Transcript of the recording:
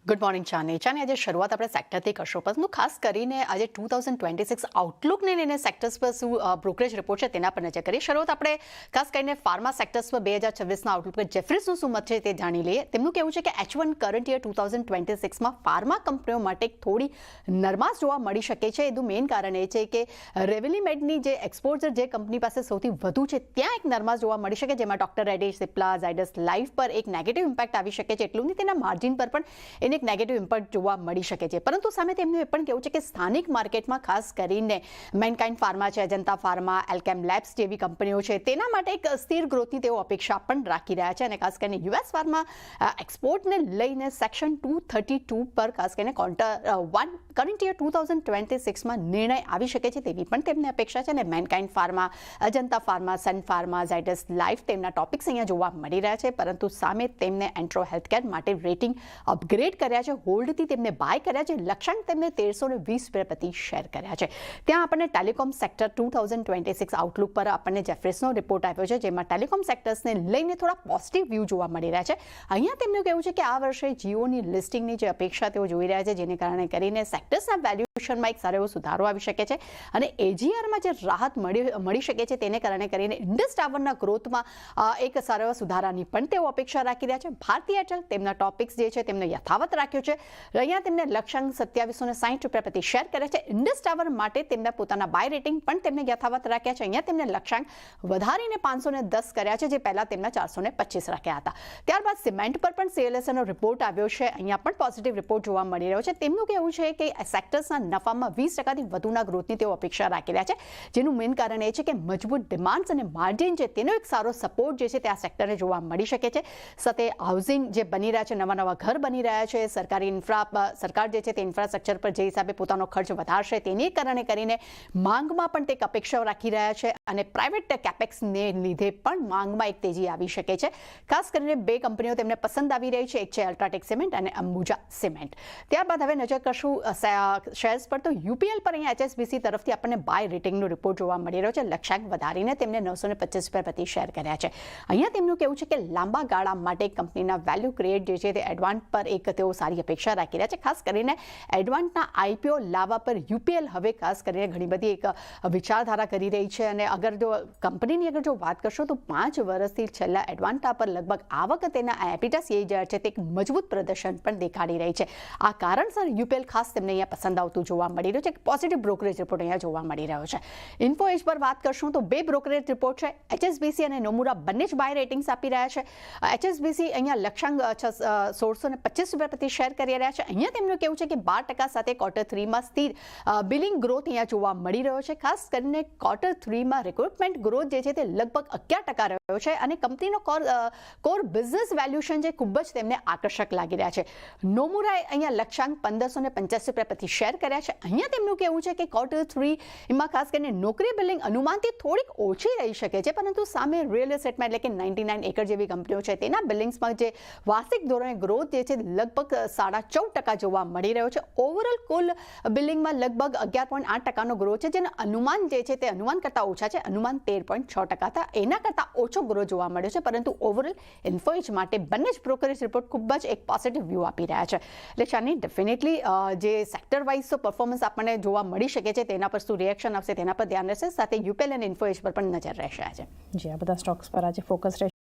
Good morning ચાની આજે શરૂઆત આપણે સેક્ટરથી કરશો પરંતુ ખાસ કરીને આજે 2026 આઉટલુકને લઈને સેક્ટર્સ પર શું બ્રોકરેજ રિપોર્ટ છે તેના પર નજર કરીએ. શરૂઆત આપણે ખાસ કરીને ફાર્મા સેક્ટર્સ પર 2026ના આઉટલુક પર જેફરીસનું શું મત છે તે જાણી લઈએ. તેમનું કહેવું છે કે H1 કરન્ટ યર 2026માં ફાર્મા કંપનીઓ માટે થોડી નરમાશ જોવા મળી શકે છે. એનું મેઇન કારણ એ છે કે રેવલીમેડની જે એક્સપોઝર જે કંપની પાસે સૌથી વધુ છે ત્યાં એક નરમાશ જોવા મળી શકે, જેમાં doctor reddish, Cipla, Zydus life પર એક નેગેટિવ ઇમ્પેક્ટ આવી શકે છે. એટલું નહીં, તેના માર્જિન પર પણ એને એક નેગેટિવ ઇમ્પેક્ટ જોવા મળી શકે છે. પરંતુ સામે તેમનું એ પણ કહેવું છે કે સ્થાનિક માર્કેટમાં ખાસ કરીને મેનકાઇન્ડ ફાર્મા છે, અજંતા ફાર્મા, એલ્કેમ લેબ્સ જેવી કંપનીઓ છે તેના માટે એક સ્થિર ગ્રોથની તેઓ અપેક્ષા પણ રાખી રહ્યા છે. અને ખાસ કરીને યુએસ ફાર્મા એક્સપોર્ટને લઈને સેક્શન 232 પર ખાસ કરીને કરન્ટ યર 2026માં નિર્ણય આવી શકે છે તેવી પણ તેમને અપેક્ષા છે. અને mankind pharma, Ajanta pharma, Sun Pharma, Zydus life તેમના ટોપિક્સ અહીંયા જોવા મળી રહ્યા છે. પરંતુ સામે તેમને એન્ટ્રો હેલ્થકેર માટે રેટિંગ અપગ્રેડ કર્યા છે, હોલ્ડથી તેમને બાય કર્યા છે, લક્ષ્યાંક તેમને 1320 પ્રતિ શેર કર્યા છે. ત્યાં આપણને ટેલિકોમ સેક્ટર 2026 આઉટલુક પર આપણને જેફરીસનો રિપોર્ટ આવ્યો છે, જેમાં ટેલિકોમ સેક્ટર્સને લઈને થોડા પોઝિટિવ વ્યૂ જોવા મળી રહ્યા છે. અહીંયા તેમનું કહેવું છે કે આ વર્ષે જીઓની લિસ્ટિંગની જે અપેક્ષા તેઓ જોઈ રહ્યા છે, જેને કારણે કરીને સેક્ટર્સના વેલ્યુએશનમાં એક સારો એવો સુધારો આવી શકે છે. અને એજીઆરમાં જે રાહત મળી શકે છે તેને કારણે કરીને ઇન્ડસ ટાવરના ગ્રોથમાં એક સારા એવા સુધારાની પણ તેઓ અપેક્ષા રાખી રહ્યા છે. ભારતી એરટેલ તેમના ટોપિક્સ જે છે તેમને યથાવત રાખ્યો છે. અહીંયા તેમને લક્ષ્યાંક 2760 પ્રતિ શેર કર્યા છે. ઇન્ડસ ટાવર માટે તેમના પોતાના બાય રેટિંગ પણ તેમને યથાવત રાખ્યા છે. અહીંયા તેમને લક્ષ્યાંક વધારીને 510 કર્યા છે, જે પહેલા તેમના 425 રાખ્યા હતા. ત્યારબાદ સિમેન્ટ પર પણ CLSAનો રિપોર્ટ આવ્યો છે. અહીંયા પણ પોઝિટિવ રિપોર્ટ જોવા મળી રહ્યો છે. તેમનું કહેવું છે કે સેક્ટર્સના નફામાં 20%થી વધુના ગ્રોથની તેઓ અપેક્ષા રાખી રહ્યા છે, જેનું મેઇન કારણ એ છે કે મજબૂત ડિમાન્ડ્સ અને માર્જિન છે તેનો એક સારો સપોર્ટ જે છે તે આ સેક્ટરને જોવા મળી શકે છે. સાથે હાઉસિંગ જે બની રહ્યા છે, નવા ઘર બની રહ્યા છે, સરકાર જે છે તે ઇન્ફ્રાસ્ટ્રક્ચર પર જે હિસાબે પોતાનો ખર્ચ વધારશે તેને કારણે કરીને માંગમાં પણ તે એક અપેક્ષાઓ રાખી રહ્યા છે. અને પ્રાઇવેટ કેપેક્સને લીધે પણ માંગમાં એક તેજી આવી શકે છે. ખાસ કરીને બે કંપનીઓ તેમને પસંદ આવી રહી છે, એક છે અલ્ટ્રાટેક સિમેન્ટ અને અંબુજા સિમેન્ટ. ત્યારબાદ હવે નજર કરશું શેર્સ પર. તો યુપીએલ પર અહીંયા HSBC તરફથી આપણને બાય રેટિંગનો રિપોર્ટ જોવા મળી રહ્યો છે. લક્ષ્યાંક વધારીને તેમને 925 પ્રતિ શેર કર્યા છે. અહીંયા તેમનું કહેવું છે કે લાંબા ગાળા માટે કંપનીના વેલ્યુ ક્રિએટ જે છે તે એડવાન્સ પર એક તેઓ સારી અપેક્ષા રાખી રહ્યા છે. ખાસ કરીને એડવાન્સના IPO લાવવા પર યુપીએલ હવે ખાસ કરીને ઘણી બધી એક વિચારધારા કરી રહી છે. અને અગર જો કંપનીની અગર જો વાત કરશો તો 5 વર્ષથી છેલ્લા એડવાન્સા પર લગભગ આવક તેના એપિટા CAGR છે તે એક મજબૂત પ્રદર્શન પણ દેખાડી રહી છે. આ કારણસર યુપીએલ ખાસ તેમને અહીંયા પસંદ આવતું જોવા મળી રહ્યું છે. પોઝિટિવ બ્રોકરેજ રિપોર્ટ અહીંયા જોવા મળી રહ્યો છે. ઇન્ફો એજ પર વાત કરશું તો બે બ્રોકરેજ રિપોર્ટ છે. HSBC અને નોમુરા બંને જ બાય રેટિંગ્સ આપી રહ્યા છે. HSBC અહીંયા લક્ષ્યાંક 1625 પ્રતિ શેર કરી રહ્યા છે. અહીંયા તેમનું કહેવું છે કે 12% સાથે Q3માં સ્થિર બિલિંગ ગ્રોથ અહીંયા જોવા મળી રહ્યો છે. ખાસ કરીને Q3માં રિક્રુટમેન્ટ ગ્રોથ જે છે તે લગભગ 11% રહ્યો છે. અને કંપનીનો કોર બિઝનેસ વેલ્યુએશન જે ખૂબ જ તેમને આકર્ષક લાગી રહ્યા છે. નોમુરાએ અહીંયા લક્ષ્યાંક 1585 પ્રતિ શેર કર્યા છે. અહીંયા તેમનું કહેવું છે કે Q3માં ખાસ કરીને નોકરી બિલિંગ અનુમાનથી થોડીક ઓછી રહી શકે છે, પરંતુ સામે રિયલ એસ્ટેટમાં એટલે કે 99 એકર જેવી કંપનીઓ છે તેના બિલિંગ્સમાં જે વાર્ષિક ધોરણે ગ્રોથ જે છે લગભગ 14.5% જોવા મળી રહ્યો છે. ઓવરઓલ કુલ બિલિંગમાં લગભગ 11.8%નો ગ્રોથ છે, જેનો અનુમાન જે છે તે અનુમાન કરતાં ઓછા છે. અનુમાન 13.6% હતા. એના કરતાં ઓછો ગ્રોથ જોવા મળ્યો છે. પરંતુ ઓવરઓલ ઇન્ફોએજ માટે બંને જ બ્રોકરેજ રિપોર્ટ ખૂબ જ એક પોઝિટિવ વ્યૂ આપી રહ્યા છે. એટલે શાની ડેફિનેટલી જે સેક્ટર વાઇઝ પરફોર્મન્સ આપણને જોવા મળી શકે છે તેના પર શું રિએક્શન આવશે તેના પર ધ્યાન રહેશે. સાથે યુપીએલ અને ઇન્ફોએજ પર પણ નજર રહેશે. આજે જી આ બધા સ્ટોક્સ પર આજે ફોકસ રહેશે.